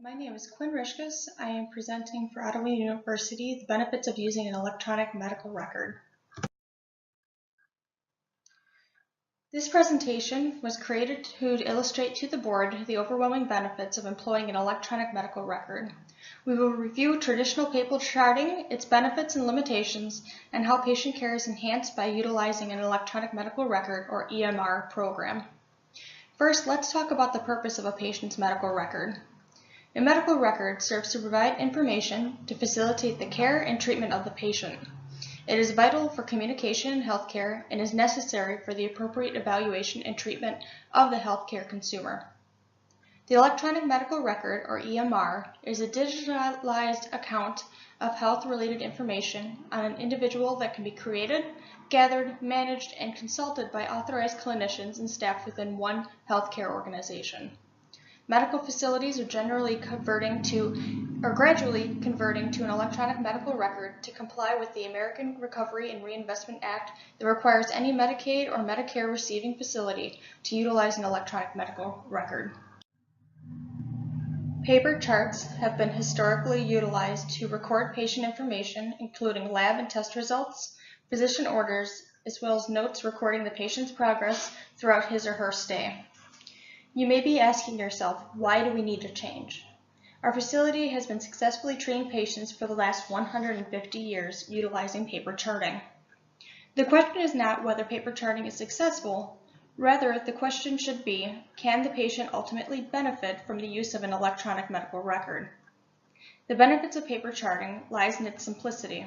My name is Quinn Ryshkus. I am presenting for Ottawa University the benefits of using an electronic medical record. This presentation was created to illustrate to the board the overwhelming benefits of employing an electronic medical record. We will review traditional paper charting, its benefits and limitations, and how patient care is enhanced by utilizing an electronic medical record or EMR program. First, let's talk about the purpose of a patient's medical record. A medical record serves to provide information to facilitate the care and treatment of the patient. It is vital for communication in healthcare and is necessary for the appropriate evaluation and treatment of the healthcare consumer. The electronic medical record, or EMR, is a digitalized account of health-related information on an individual that can be created, gathered, managed, and consulted by authorized clinicians and staff within one healthcare organization. Medical facilities are gradually converting to an electronic medical record to comply with the American Recovery and Reinvestment Act that requires any Medicaid or Medicare receiving facility to utilize an electronic medical record. Paper charts have been historically utilized to record patient information, including lab and test results, physician orders, as well as notes recording the patient's progress throughout his or her stay. You may be asking yourself, why do we need to change? Our facility has been successfully treating patients for the last 150 years utilizing paper charting. The question is not whether paper charting is successful, rather the question should be, can the patient ultimately benefit from the use of an electronic medical record? The benefits of paper charting lies in its simplicity.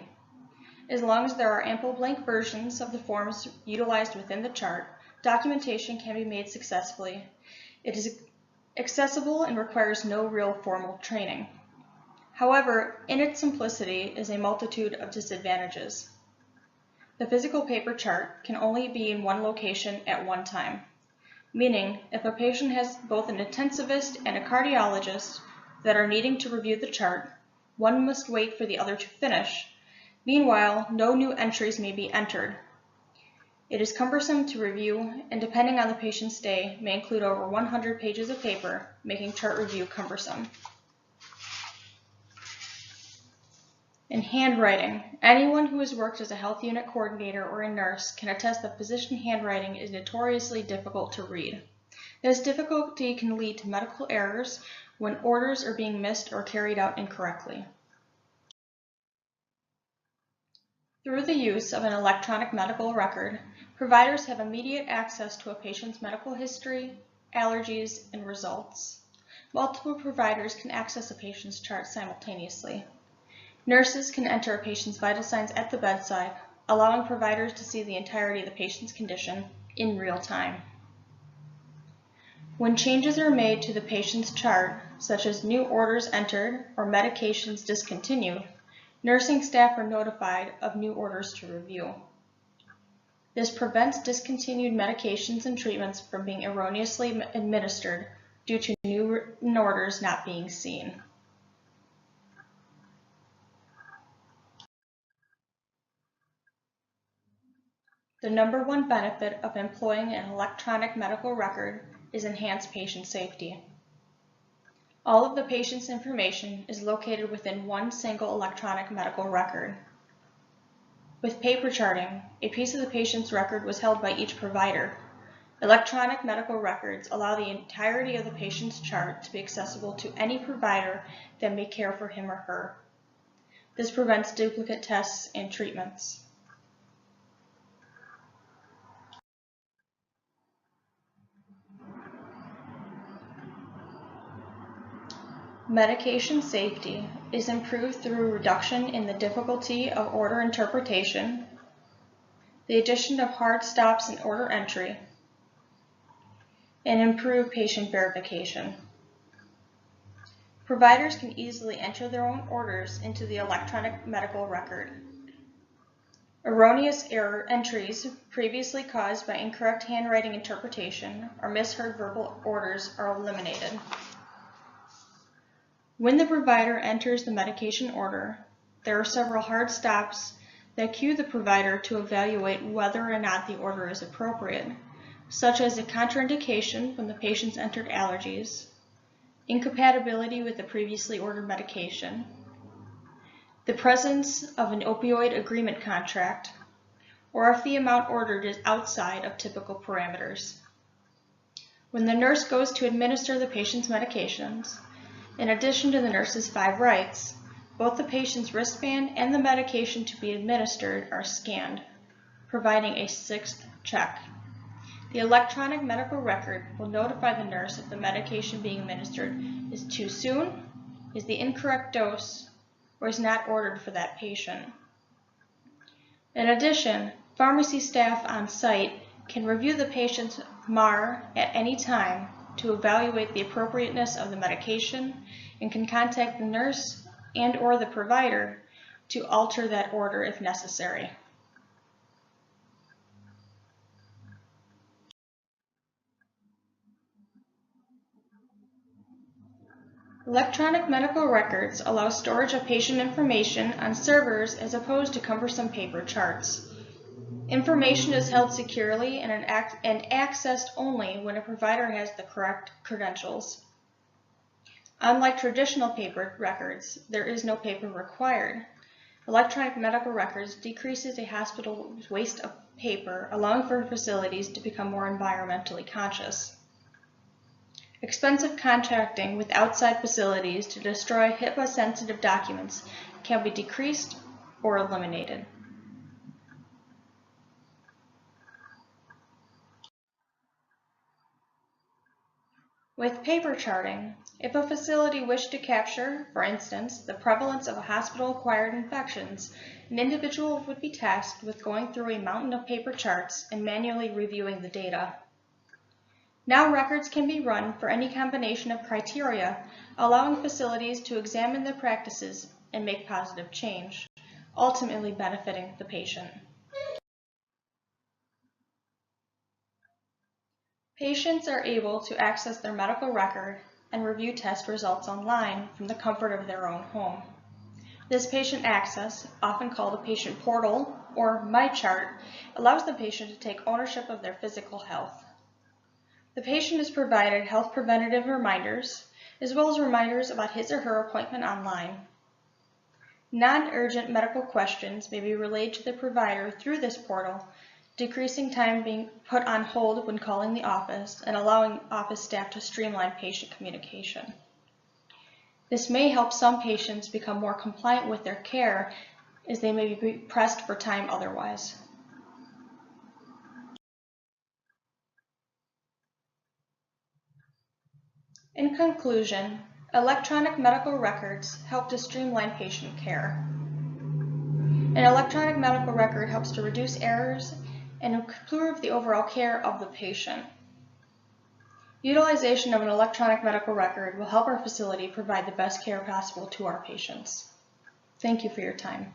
As long as there are ample blank versions of the forms utilized within the chart, documentation can be made successfully. It is accessible and requires no real formal training. However, in its simplicity is a multitude of disadvantages. The physical paper chart can only be in one location at one time, meaning if a patient has both an intensivist and a cardiologist that are needing to review the chart, one must wait for the other to finish. Meanwhile, no new entries may be entered. It is cumbersome to review, and depending on the patient's stay, may include over 100 pages of paper, making chart review cumbersome. In handwriting, anyone who has worked as a health unit coordinator or a nurse can attest that physician handwriting is notoriously difficult to read. This difficulty can lead to medical errors when orders are being missed or carried out incorrectly. Through the use of an electronic medical record, providers have immediate access to a patient's medical history, allergies, and results. Multiple providers can access a patient's chart simultaneously. Nurses can enter a patient's vital signs at the bedside, allowing providers to see the entirety of the patient's condition in real time. When changes are made to the patient's chart, such as new orders entered or medications discontinued, nursing staff are notified of new orders to review. This prevents discontinued medications and treatments from being erroneously administered due to new orders not being seen. The number one benefit of employing an electronic medical record is enhanced patient safety. All of the patient's information is located within one single electronic medical record. With paper charting, a piece of the patient's record was held by each provider. Electronic medical records allow the entirety of the patient's chart to be accessible to any provider that may care for him or her. This prevents duplicate tests and treatments. Medication safety is improved through reduction in the difficulty of order interpretation, the addition of hard stops in order entry, and improved patient verification. Providers can easily enter their own orders into the electronic medical record. Erroneous error entries previously caused by incorrect handwriting interpretation or misheard verbal orders are eliminated. When the provider enters the medication order, there are several hard stops that cue the provider to evaluate whether or not the order is appropriate, such as a contraindication when the patient's entered allergies, incompatibility with the previously ordered medication, the presence of an opioid agreement contract, or if the amount ordered is outside of typical parameters. When the nurse goes to administer the patient's medications, in addition to the nurse's 5 rights, both the patient's wristband and the medication to be administered are scanned, providing a 6th check. The electronic medical record will notify the nurse if the medication being administered is too soon, is the incorrect dose, or is not ordered for that patient. In addition, pharmacy staff on site can review the patient's MAR at any time to evaluate the appropriateness of the medication and can contact the nurse and/or the provider to alter that order if necessary. Electronic medical records allow storage of patient information on servers as opposed to cumbersome paper charts. Information is held securely and accessed only when a provider has the correct credentials. Unlike traditional paper records, there is no paper required. Electronic medical records decreases a hospital's waste of paper, allowing for facilities to become more environmentally conscious. Expensive contracting with outside facilities to destroy HIPAA-sensitive documents can be decreased or eliminated. With paper charting, if a facility wished to capture, for instance, the prevalence of hospital-acquired infections, an individual would be tasked with going through a mountain of paper charts and manually reviewing the data. Now records can be run for any combination of criteria, allowing facilities to examine their practices and make positive change, ultimately benefiting the patient. Patients are able to access their medical record and review test results online from the comfort of their own home. This patient access, often called a patient portal or MyChart, allows the patient to take ownership of their physical health. The patient is provided health preventative reminders, as well as reminders about his or her appointment online. Non-urgent medical questions may be relayed to the provider through this portal, decreasing time being put on hold when calling the office and allowing office staff to streamline patient communication. This may help some patients become more compliant with their care, as they may be pressed for time otherwise. In conclusion, electronic medical records help to streamline patient care. An electronic medical record helps to reduce errors and improve the overall care of the patient. Utilization of an electronic medical record will help our facility provide the best care possible to our patients. Thank you for your time.